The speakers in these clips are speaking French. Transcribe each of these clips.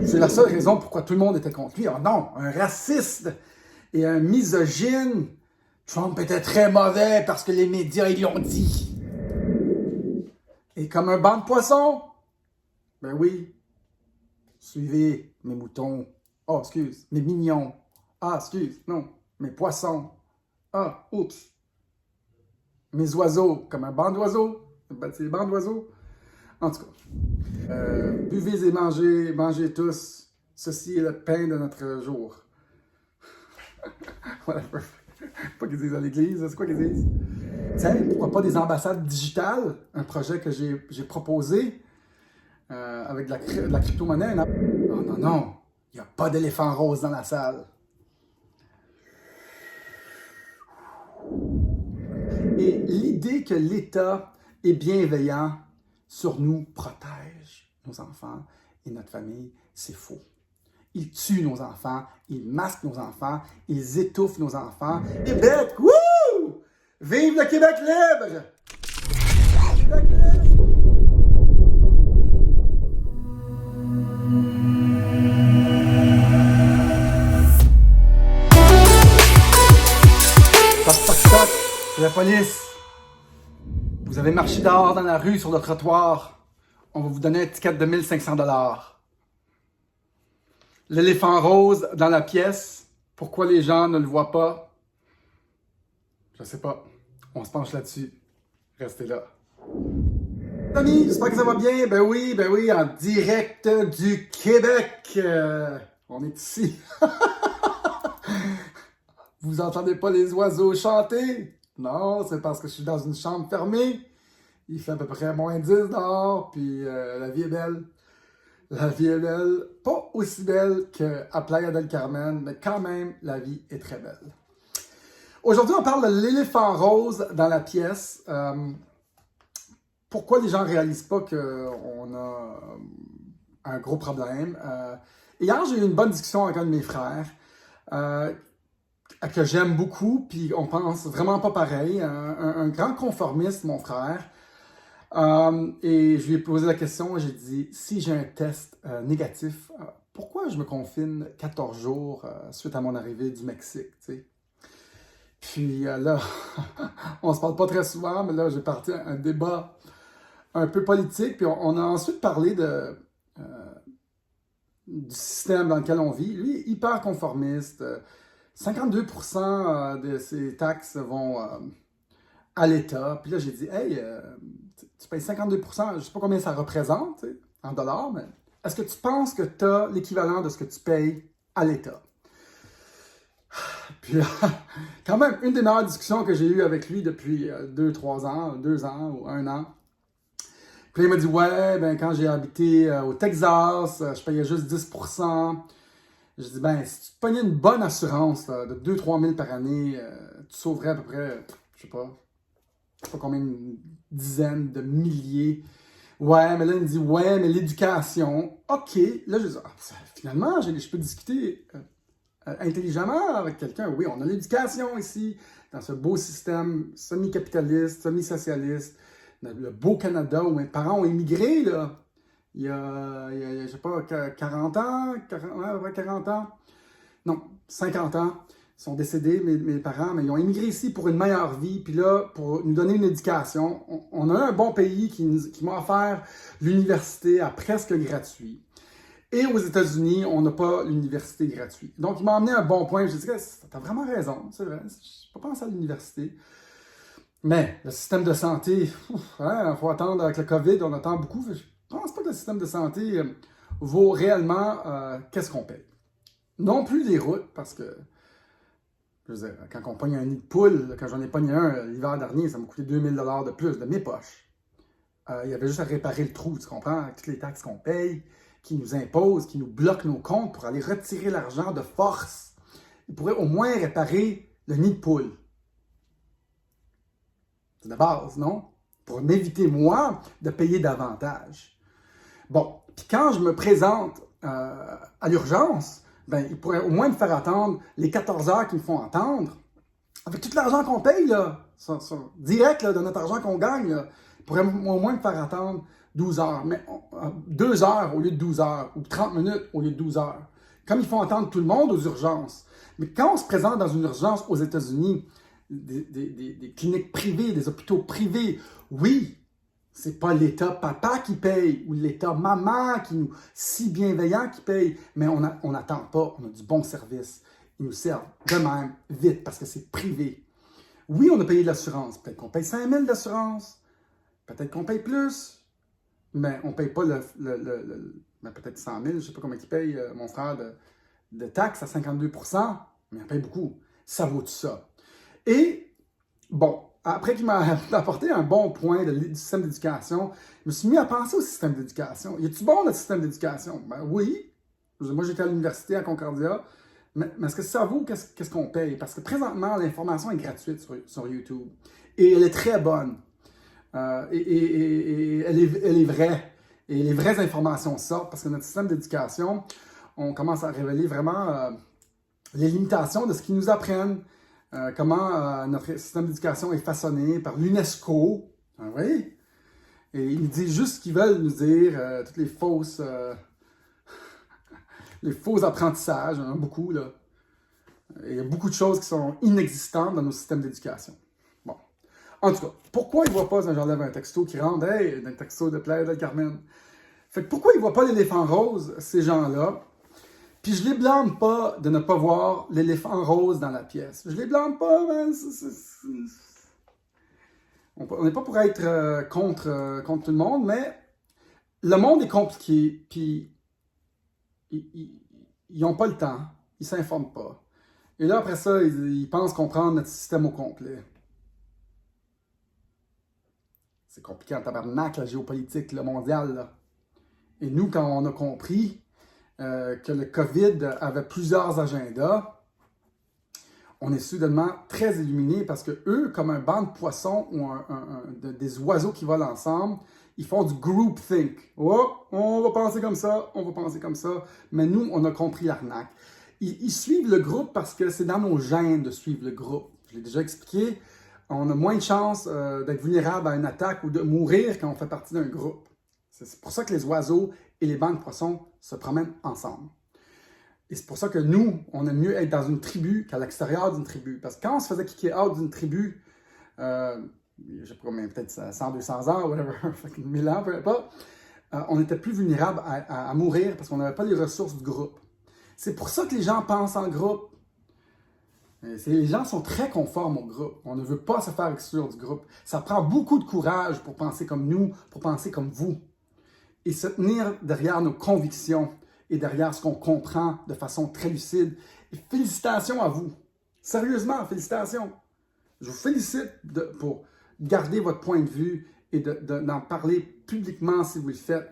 C'est la seule raison pourquoi tout le monde était contre lui. Oh non, un raciste et un misogyne. Trump était très mauvais parce que les médias, ils l'ont dit. Et comme un banc de poissons, ben oui, suivez mes moutons. Oh, excuse, mes mignons. Ah, excuse, non, mes poissons. Ah, oups. Mes oiseaux, comme un banc d'oiseaux. Ben, c'est les bancs d'oiseaux. En tout cas, buvez et mangez, mangez tous. Ceci est le pain de notre jour. Whatever. Pas qu'ils disent à l'église, c'est quoi qu'ils disent? Tiens, pourquoi pas des ambassades digitales? Un projet que j'ai proposé avec de la crypto-monnaie. Non, non, non. Il n'y a pas d'éléphant rose dans la salle. Et l'idée que l'État est bienveillant sur nous protège nos enfants et notre famille, c'est faux. Ils tuent nos enfants, ils masquent nos enfants, ils étouffent nos enfants. Québec, wouh! Vive le Québec libre! Québec libre! Toc, toc, toc, c'est la police. Vous avez marché dehors dans la rue, sur le trottoir. On va vous donner un ticket de 1500 $. L'éléphant rose dans la pièce. Pourquoi les gens ne le voient pas? Je sais pas. On se penche là-dessus. Restez là. Amis, j'espère que ça va bien. Ben oui, en direct du Québec. On est ici. Vous entendez pas les oiseaux chanter? Non, c'est parce que je suis dans une chambre fermée. Il fait à peu près -10 dehors, puis la vie est belle. La vie est belle, pas aussi belle qu'à Playa del Carmen, mais quand même, la vie est très belle. Aujourd'hui, on parle de l'éléphant rose dans la pièce. Pourquoi les gens ne réalisent pas qu'on a un gros problème? Hier, j'ai eu une bonne discussion avec un de mes frères, que j'aime beaucoup, puis on pense vraiment pas pareil. Un grand conformiste, mon frère. Et je lui ai posé la question, j'ai dit, si j'ai un test négatif, pourquoi je me confine 14 jours suite à mon arrivée du Mexique, tu sais? Puis là, on se parle pas très souvent, mais là, j'ai parti un débat un peu politique, puis on a ensuite parlé du système dans lequel on vit. Lui, hyper conformiste, 52% de ses taxes vont à l'État. Puis là, j'ai dit, hey, tu payes 52%, je ne sais pas combien ça représente en dollars, mais est-ce que tu penses que tu as l'équivalent de ce que tu payes à l'État? Puis là, quand même, une des meilleures discussions que j'ai eues avec lui depuis 2-3 ans, 2 ans ou 1 an. Puis là, il m'a dit, ouais, ben quand j'ai habité au Texas, je payais juste 10%. Je dis, ben, si tu te pognais une bonne assurance là, de 2-3 000 par année, tu sauverais à peu près, je sais pas combien, une dizaine de milliers. Ouais, mais là, il me dit, ouais, mais l'éducation. OK. Là, je dis, finalement, je peux discuter intelligemment avec quelqu'un. Oui, on a l'éducation ici, dans ce beau système semi-capitaliste, semi-socialiste, dans le beau Canada où mes parents ont émigré, là. Il y a, je sais pas, 40 ans, 40 ans, non, 50 ans, ils sont décédés, mes parents, mais ils ont immigré ici pour une meilleure vie, puis là, pour nous donner une éducation. On a un bon pays qui m'a offert l'université à presque gratuit. Et aux États-Unis, on n'a pas l'université gratuite. Donc, il m'a amené un bon point. J'ai dit, t'as vraiment raison, c'est vrai, je n'ai pas pensé à l'université. Mais le système de santé, il faut attendre avec le COVID, on attend beaucoup. Je ne pense pas que le système de santé vaut réellement qu'est-ce qu'on paye. Non plus les routes, parce que, je veux dire, quand on pogne un nid de poule, quand j'en ai pogné un l'hiver dernier, ça m'a coûté 2000 $ de plus de mes poches. Il y avait juste à réparer le trou, tu comprends, avec toutes les taxes qu'on paye, qui nous imposent, qui nous bloquent nos comptes pour aller retirer l'argent de force. Ils pourraient au moins réparer le nid de poule. C'est de base, non? Pour m'éviter, moi, de payer davantage. Bon, puis quand je me présente à l'urgence, ben, ils pourraient au moins me faire attendre les 14 heures qu'ils me font attendre. Avec tout l'argent qu'on paye, là, direct là, de notre argent qu'on gagne, là, ils pourraient au moins me faire attendre 12 heures, mais 2 heures au lieu de 12 heures, ou 30 minutes au lieu de 12 heures. Comme il faut entendre tout le monde aux urgences. Mais quand on se présente dans une urgence aux États-Unis, des cliniques privées, des hôpitaux privés, oui, c'est pas l'État papa qui paye ou l'État maman qui nous si bienveillant qui paye, mais on n'attend pas, on a du bon service. Ils nous servent de même, vite, parce que c'est privé. Oui, on a payé de l'assurance. Peut-être qu'on paye 5 000 d'assurance. Peut-être qu'on paye plus. Mais on ne paye pas ben peut-être 100 000. Je ne sais pas comment il paye mon frère de taxes à 52 %, mais on paye beaucoup. Ça vaut tout ça. Et, bon, après qu'il m'a apporté un bon point du système d'éducation, je me suis mis à penser au système d'éducation. Y a-tu bon, notre système d'éducation? Ben oui. Moi, j'étais à l'université à Concordia. Mais est-ce que ça vaut qu'est-ce qu'on paye? Parce que présentement, l'information est gratuite sur YouTube. Et elle est très bonne. Et elle est vraie. Et les vraies informations sortent parce que notre système d'éducation, on commence à révéler vraiment les limitations de ce qu'ils nous apprennent. Comment notre système d'éducation est façonné par l'UNESCO. Vous voyez? Et ils nous disent juste ce qu'ils veulent nous dire, toutes les faux apprentissages, il y en a beaucoup, là. Et il y a beaucoup de choses qui sont inexistantes dans nos systèmes d'éducation. Bon. En tout cas, pourquoi ils ne voient pas, j'enlève un texto qui rentre, hey, un texto de Playa del Carmen. Fait que pourquoi ils ne voient pas l'éléphant rose, ces gens-là? Puis je ne les blâme pas de ne pas voir l'éléphant rose dans la pièce. Je ne les blâme pas, man. On n'est pas pour être contre tout le monde, mais le monde est compliqué, puis ils n'ont pas le temps, ils ne s'informent pas. Et là, après ça, ils pensent comprendre notre système au complet. C'est compliqué en tabarnak, la géopolitique, le mondial, là. Et nous, quand on a compris que le COVID avait plusieurs agendas, on est soudainement très illuminés parce que eux, comme un banc de poissons ou des oiseaux qui volent ensemble, ils font du groupthink. Oh, on va penser comme ça, on va penser comme ça. Mais nous, on a compris l'arnaque. Ils suivent le groupe parce que c'est dans nos gènes de suivre le groupe. Je l'ai déjà expliqué. On a moins de chances d'être vulnérable à une attaque ou de mourir quand on fait partie d'un groupe. C'est pour ça que les oiseaux et les bancs de poissons se promènent ensemble. Et c'est pour ça que nous, on aime mieux être dans une tribu qu'à l'extérieur d'une tribu. Parce que quand on se faisait kicker out d'une tribu, je ne sais pas combien, peut-être 100, 200 ans, whatever, 1000 ans, peu importe, on était plus vulnérable à mourir parce qu'on n'avait pas les ressources du groupe. C'est pour ça que les gens pensent en groupe. Les gens sont très conformes au groupe. On ne veut pas se faire exclure du groupe. Ça prend beaucoup de courage pour penser comme nous, pour penser comme vous. Et se tenir derrière nos convictions et derrière ce qu'on comprend de façon très lucide. Et félicitations à vous. Sérieusement, félicitations. Je vous félicite pour garder votre point de vue et d'en parler publiquement si vous le faites.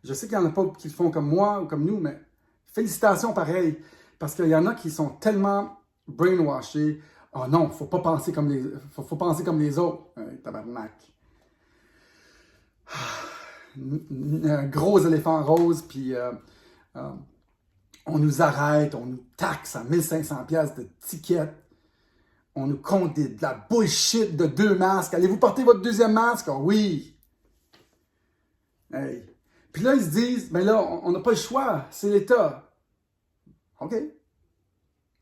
Je sais qu'il y en a pas qui le font comme moi ou comme nous, mais félicitations pareil. Parce qu'il y en a qui sont tellement brainwashés. Oh non, il ne faut pas penser comme faut penser comme les autres. Tabarnak. Un gros éléphant rose, puis on nous arrête, on nous taxe à 1500 $ de tickets. On nous compte de la bullshit de 2 masques. Allez-vous porter votre 2e masque? Oh, oui! Hey. Puis là, ils se disent, ben là, on n'a pas le choix, c'est l'État. OK.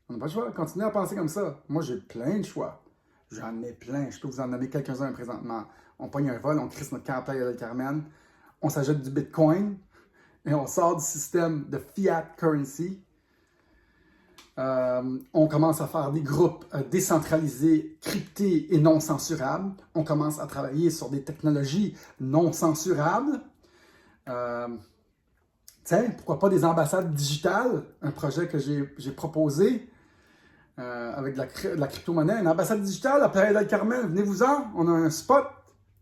On n'a pas le choix, continuez à penser comme ça. Moi, j'ai plein de choix. J'en ai plein. Je peux vous en nommer quelques-uns présentement. On pogne un vol, on crisse notre camp à Playa del Carmen, on s'achète du Bitcoin et on sort du système de fiat currency. On commence à faire des groupes décentralisés, cryptés et non censurables. On commence à travailler sur des technologies non censurables. Tiens, pourquoi pas des ambassades digitales? Un projet que j'ai proposé avec de la crypto-monnaie. Une ambassade digitale à Playa del Carmen, venez-vous-en. On a un spot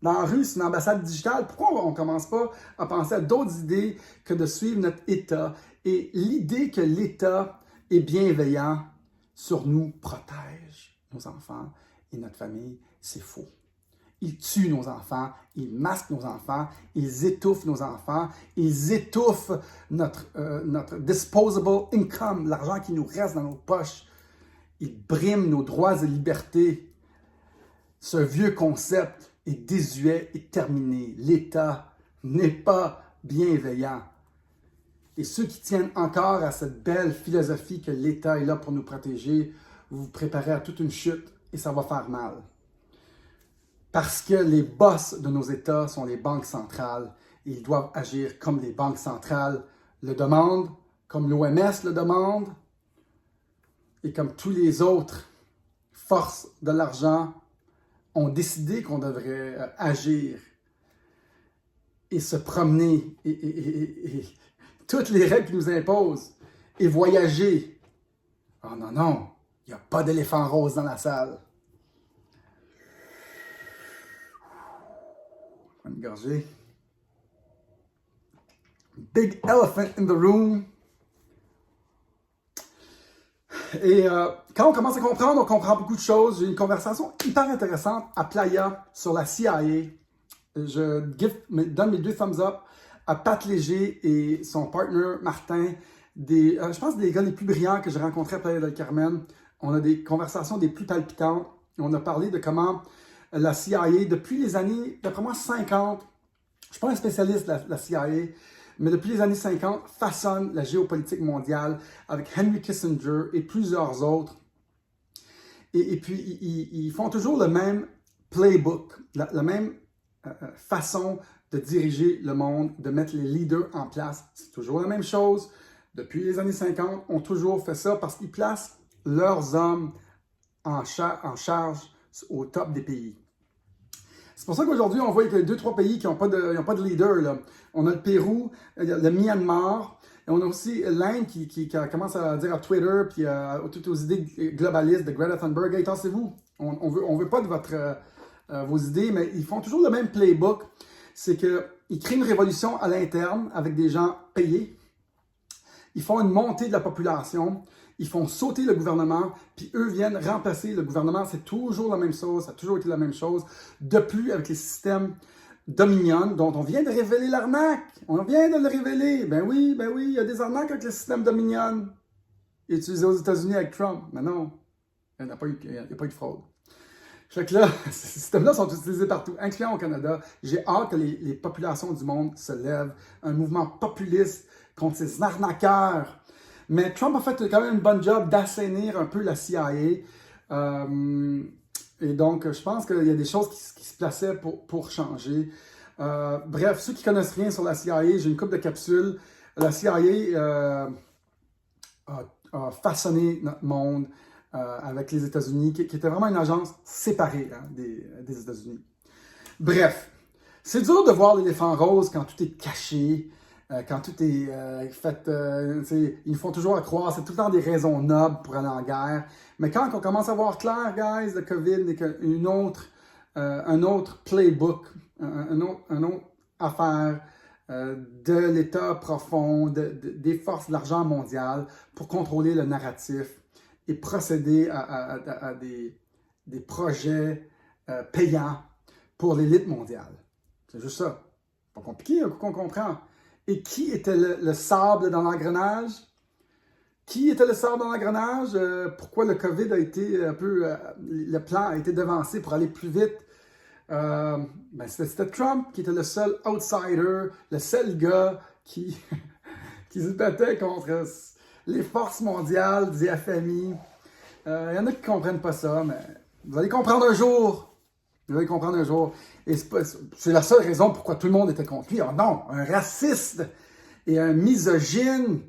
dans la rue, c'est une ambassade digitale. Pourquoi on ne commence pas à penser à d'autres idées que de suivre notre État? Et l'idée que l'État est bienveillant sur nous protège nos enfants et notre famille, c'est faux. Ils tuent nos enfants, ils masquent nos enfants, ils étouffent nos enfants, ils étouffent notre disposable income, l'argent qui nous reste dans nos poches. Ils briment nos droits et libertés. Ce vieux concept est désuet et terminé. L'État n'est pas bienveillant. Et ceux qui tiennent encore à cette belle philosophie que l'État est là pour nous protéger, vous vous préparez à toute une chute et ça va faire mal. Parce que les boss de nos États sont les banques centrales et ils doivent agir comme les banques centrales le demandent, comme l'OMS le demande et comme tous les autres forces de l'argent ont décidé qu'on devrait agir et se promener et toutes les règles qu'ils nous imposent et voyager. Oh non, non, il n'y a pas d'éléphant rose dans la salle. Une gorgée. Big elephant in the room. Et quand on commence à comprendre, on comprend beaucoup de choses. J'ai eu une conversation hyper intéressante à Playa sur la CIA. Je donne mes 2 thumbs up à Pat Léger et son partner Martin, je pense des gars les plus brillants que j'ai rencontrés à Playa del Carmen. On a des conversations des plus palpitantes. On a parlé de comment la CIA, depuis les années, d'après moi, 50, je ne suis pas un spécialiste de la CIA, mais depuis les années 50, façonne la géopolitique mondiale avec Henry Kissinger et plusieurs autres. Et puis, ils font toujours le même playbook, la même façon de diriger le monde, de mettre les leaders en place. C'est toujours la même chose. Depuis les années 50, on toujours fait ça parce qu'ils placent leurs hommes en charge au top des pays. C'est pour ça qu'aujourd'hui, on voit qu'il y a 2-3 pays qui n'ont pas de leader. Là. On a le Pérou, le Myanmar, et on a aussi l'Inde qui commence à dire à Twitter, puis toutes aux idées globalistes de Greta Thunberg, hey, tassez-vous, on veut pas de vos idées, mais ils font toujours le même playbook. C'est qu'ils créent une révolution à l'interne avec des gens payés. Ils font une montée de la population. Ils font sauter le gouvernement, puis eux viennent remplacer le gouvernement. C'est toujours la même chose, ça a toujours été la même chose. De plus, avec les systèmes Dominion, dont on vient de révéler l'arnaque. On vient de le révéler. Ben oui, il y a des arnaques avec le système Dominion, utilisé aux États-Unis avec Trump. Mais non, il n'y a pas eu de fraude. Fait que là, ces systèmes-là sont utilisés partout, incluant au Canada. J'ai hâte que les populations du monde se lèvent. Un mouvement populiste contre ces arnaqueurs. Mais Trump a fait quand même une bonne job d'assainir un peu la CIA. Et donc, je pense qu'il y a des choses qui se plaçaient pour changer. Bref, ceux qui connaissent rien sur la CIA, j'ai une couple de capsules. La CIA a façonné notre monde avec les États-Unis, qui était vraiment une agence séparée des États-Unis. Bref, c'est dur de voir l'éléphant rose quand tout est caché. Quand tout est fait, ils font toujours à croire, c'est tout le temps des raisons nobles pour aller en guerre. Mais quand on commence à voir clair, guys, le COVID n'est un autre playbook, une autre affaire de l'État profond, des forces de l'argent mondial pour contrôler le narratif et procéder à des projets payants pour l'élite mondiale. C'est juste ça. Pas compliqué, qu'on comprend. Et qui était le sable dans l'engrenage? Qui était le sable dans l'engrenage? Pourquoi le COVID a été un peu... le plan a été devancé pour aller plus vite? C'était Trump qui était le seul outsider, le seul gars qui se battait contre les forces mondiales du FMI. Il y en a qui ne comprennent pas ça, mais vous allez comprendre un jour. Vous allez comprendre un jour. Et c'est la seule raison pourquoi tout le monde était contre lui. Oh non, un raciste et un misogyne.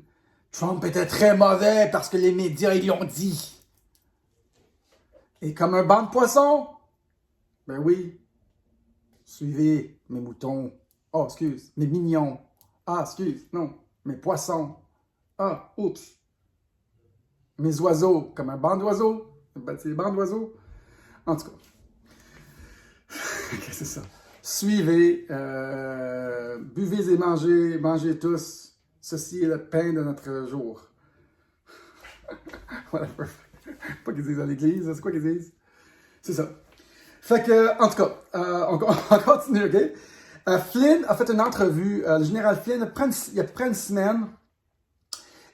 Trump était très mauvais parce que les médias, ils l'ont dit. Et comme un banc de poissons, ben oui, suivez mes moutons. Oh, excuse, mes mignons. Ah, excuse, non, mes poissons. Ah, oups. Mes oiseaux, comme un banc d'oiseaux. C'est des bancs d'oiseaux. En tout cas. C'est ça. Suivez, buvez et mangez tous. Ceci est le pain de notre jour. Voilà, pas qu'ils disent à l'église, c'est quoi qu'ils disent? C'est ça. Fait que, en tout cas, on continue, OK? Flynn a fait une entrevue, le général Flynn, il y a près une semaine,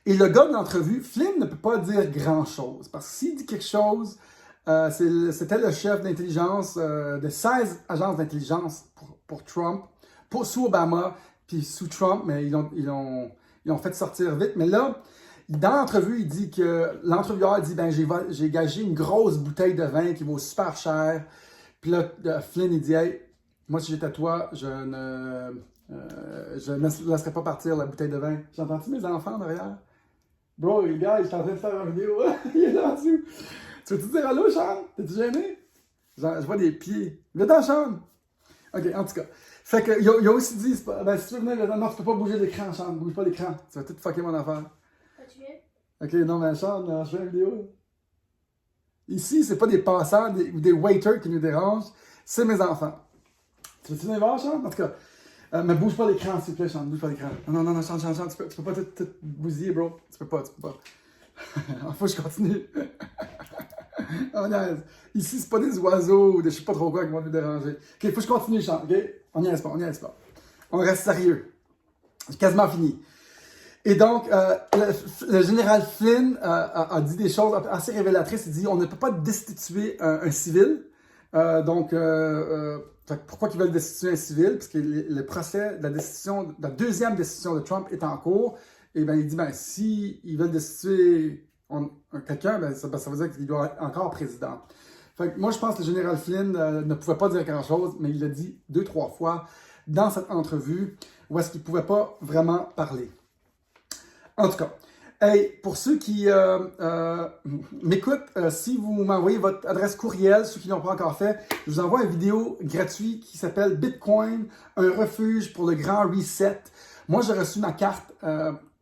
et le gars de l'entrevue, Flynn ne peut pas dire grand-chose, parce que s'il dit quelque chose, c'était le chef d'intelligence de 16 agences d'intelligence pour Trump, pas sous Obama, puis sous Trump, mais ils l'ont fait sortir vite. Mais là, dans l'entrevue, il dit que l'entrevueur dit ben j'ai gagé une grosse bouteille de vin qui vaut super cher. Puis là, Flynn, il dit hey, moi si j'étais toi, je ne laisserais pas partir la bouteille de vin. J'entends-tu mes enfants derrière? Bro, les gars, je suis en train de faire une vidéo. Il est là-dessus. Tu veux-tu dire allô, Sean? T'es-tu gêné? Genre, je vois des pieds. Viens-t'en, Sean! Ok, en tout cas. Fait que, il a aussi dit, ben, si tu veux venir, non, tu peux pas bouger l'écran, Sean. Bouge pas l'écran. Tu vas tout fucker mon affaire. Tu viens? Ok, non, mais Sean, je fais une vidéo. Ici, c'est pas des passants ou des waiters qui nous dérangent, c'est mes enfants. Tu veux-tu venir voir, Sean? En tout cas. Mais bouge pas l'écran, s'il te plaît, Sean. Bouge pas l'écran. Non, Sean, tu peux pas tout bousiller, bro. Tu peux pas. Faut que je continue. On niaise. Ici, c'est pas des oiseaux ou des je sais pas trop quoi qui vont nous déranger. Ok, faut que je continue, Sean, ok? On niaise pas. On reste sérieux. J'ai quasiment fini. Et donc, le général Flynn a dit des choses assez révélatrices. Il dit on ne peut pas destituer un civil. Pourquoi ils veulent destituer un civil? Parce que le procès de la deuxième destitution de Trump est en cours. Et bien, il dit, s'ils veulent destituer quelqu'un, ça veut dire qu'il doit être encore président. Fait que moi, je pense que le général Flynn ne pouvait pas dire grand-chose, mais il l'a dit 2-3 fois dans cette entrevue où est-ce qu'il ne pouvait pas vraiment parler. En tout cas, hey, pour ceux qui m'écoutent, si vous m'envoyez votre adresse courriel, ceux qui ne l'ont pas encore fait, je vous envoie une vidéo gratuite qui s'appelle Bitcoin, un refuge pour le grand reset. Moi, j'ai reçu ma carte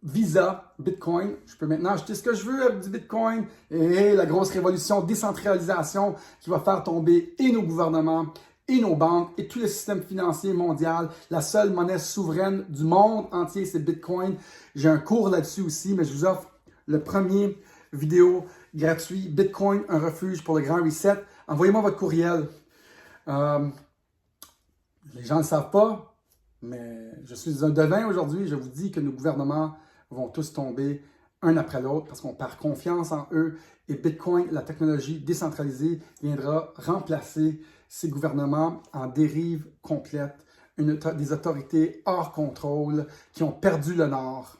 Visa Bitcoin. Je peux maintenant acheter ce que je veux avec du Bitcoin. Et la grosse révolution décentralisation qui va faire tomber et nos gouvernements et nos banques et tout le système financier mondial. La seule monnaie souveraine du monde entier, c'est Bitcoin. J'ai un cours là-dessus aussi, mais je vous offre le premier vidéo gratuit, Bitcoin, un refuge pour le grand reset. Envoyez-moi votre courriel. Les gens ne le savent pas, mais je suis un devin aujourd'hui. Je vous dis que nos gouvernements vont tous tomber un après l'autre parce qu'on perd confiance en eux. Et Bitcoin, la technologie décentralisée, viendra remplacer ces gouvernements en dérive complète, des autorités hors contrôle qui ont perdu le nord.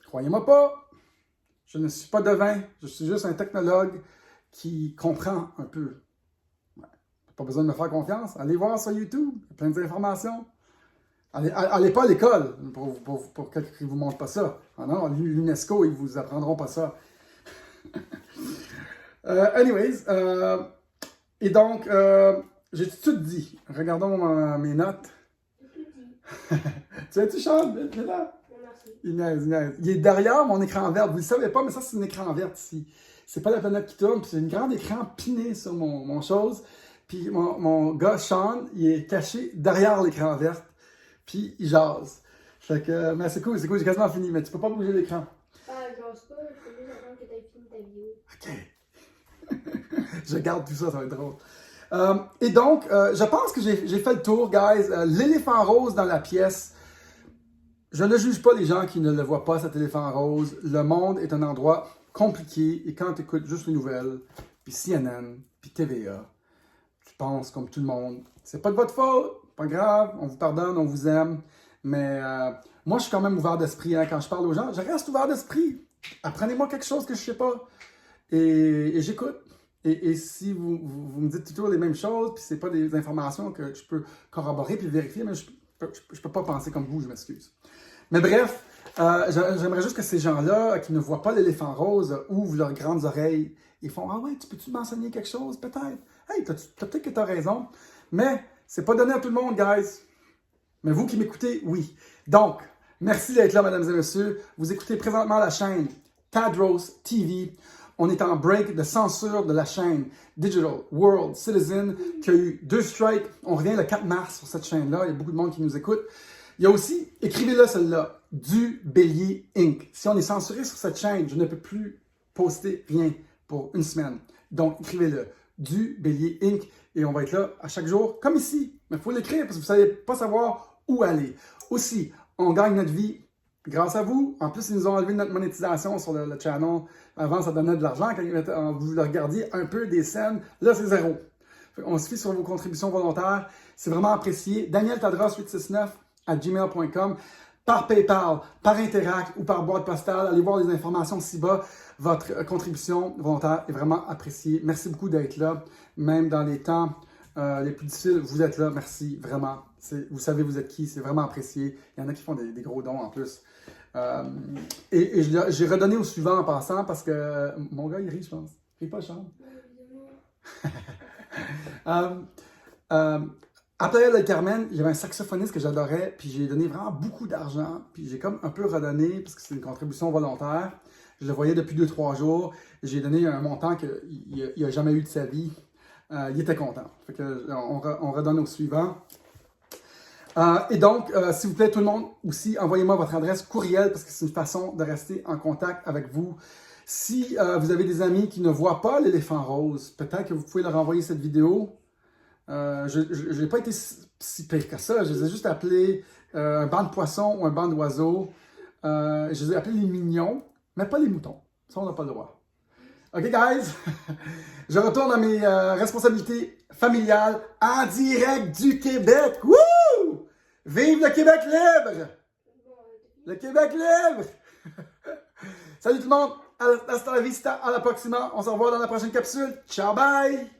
Croyez-moi pas, je ne suis pas devin, je suis juste un technologue qui comprend un peu. Ouais. Pas besoin de me faire confiance, allez voir sur YouTube, il y a plein d'informations. Allez pas à l'école pour quelqu'un qui ne vous montre pas ça. Ah non, l'UNESCO, ils ne vous apprendront pas ça. Et donc, j'ai tout dit. Regardons mes notes. Tu sais-tu, Charles? Il est là? Il niaise. Il est derrière mon écran vert. Vous ne le savez pas, mais ça, c'est un écran vert ici. C'est pas la planète qui tourne, puis c'est un grand écran piné sur mon chose. Puis mon gars, Sean, il est caché derrière l'écran vert. Puis il jase. Fait que, mais c'est cool, j'ai quasiment fini, mais tu peux pas bouger l'écran. Ah, j'ose pas, il faut juste attendre que tu aies fini ta vidéo. Ok. Je garde tout ça, ça va être drôle. Et donc, je pense que j'ai fait le tour, guys. L'éléphant rose dans la pièce. Je ne juge pas les gens qui ne le voient pas, cet éléphant rose. Le monde est un endroit compliqué, et quand tu écoutes juste les nouvelles, puis CNN, puis TVA, tu penses comme tout le monde. C'est pas de votre faute. Pas grave, on vous pardonne, on vous aime. Mais moi, je suis quand même ouvert d'esprit. Hein, quand je parle aux gens, je reste ouvert d'esprit. Apprenez-moi quelque chose que je ne sais pas. Et j'écoute. Et si vous me dites toujours les mêmes choses, puis ce n'est pas des informations que je peux corroborer puis vérifier, mais je ne peux pas penser comme vous, je m'excuse. Mais bref, j'aimerais juste que ces gens-là qui ne voient pas l'éléphant rose ouvrent leurs grandes oreilles et font « Ah ouais, tu peux-tu m'enseigner quelque chose, peut-être? Hey, peut-être que tu as raison. » Mais c'est pas donné à tout le monde, guys. Mais vous qui m'écoutez, oui. Donc, merci d'être là, mesdames et messieurs. Vous écoutez présentement la chaîne Tadros TV. On est en break de censure de la chaîne Digital World Citizen qui a eu 2 strikes. On revient le 4 mars sur cette chaîne-là. Il y a beaucoup de monde qui nous écoute. Il y a aussi, écrivez-le celle-là, Du Bélier Inc. Si on est censuré sur cette chaîne, je ne peux plus poster rien pour une semaine. Donc, écrivez-le, Du Bélier Inc. Et on va être là à chaque jour, comme ici. Mais il faut l'écrire parce que vous ne savez pas savoir où aller. Aussi, on gagne notre vie grâce à vous. En plus, ils nous ont enlevé notre monétisation sur le channel. Avant, ça donnait de l'argent quand vous le regardiez un peu des scènes. Là, c'est 0. On se fie sur vos contributions volontaires. C'est vraiment apprécié. danieltadros869@gmail.com, par PayPal, par Interac ou par boîte postale. Allez voir les informations ci-bas. Votre contribution volontaire est vraiment appréciée. Merci beaucoup d'être là. Même dans les temps les plus difficiles, vous êtes là. Merci, vraiment. Vous savez vous êtes qui. C'est vraiment apprécié. Il y en a qui font des gros dons en plus. Et j'ai redonné au suivant en passant parce que mon gars, il rit, je pense. Il rit pas, Charles? Après le Carmen, il y avait un saxophoniste que j'adorais, puis j'ai donné vraiment beaucoup d'argent, puis j'ai comme un peu redonné, parce que c'est une contribution volontaire. Je le voyais depuis 2-3 jours, j'ai donné un montant qu'il n'a jamais eu de sa vie. Il était content. Fait que on redonne au suivant. Et donc, s'il vous plaît, tout le monde, aussi, envoyez-moi votre adresse courriel, parce que c'est une façon de rester en contact avec vous. Si vous avez des amis qui ne voient pas l'éléphant rose, peut-être que vous pouvez leur envoyer cette vidéo. Je n'ai pas été si pire que ça. Je les ai juste appelés un banc de poissons ou un banc d'oiseaux. Je les ai appelés les mignons, mais pas les moutons. Ça, on n'a pas le droit. OK, guys? Je retourne à mes responsabilités familiales en direct du Québec. Wouh! Vive le Québec libre! Le Québec libre! Salut tout le monde! Hasta la vista, à la proxima. On se revoit dans la prochaine capsule. Ciao, bye!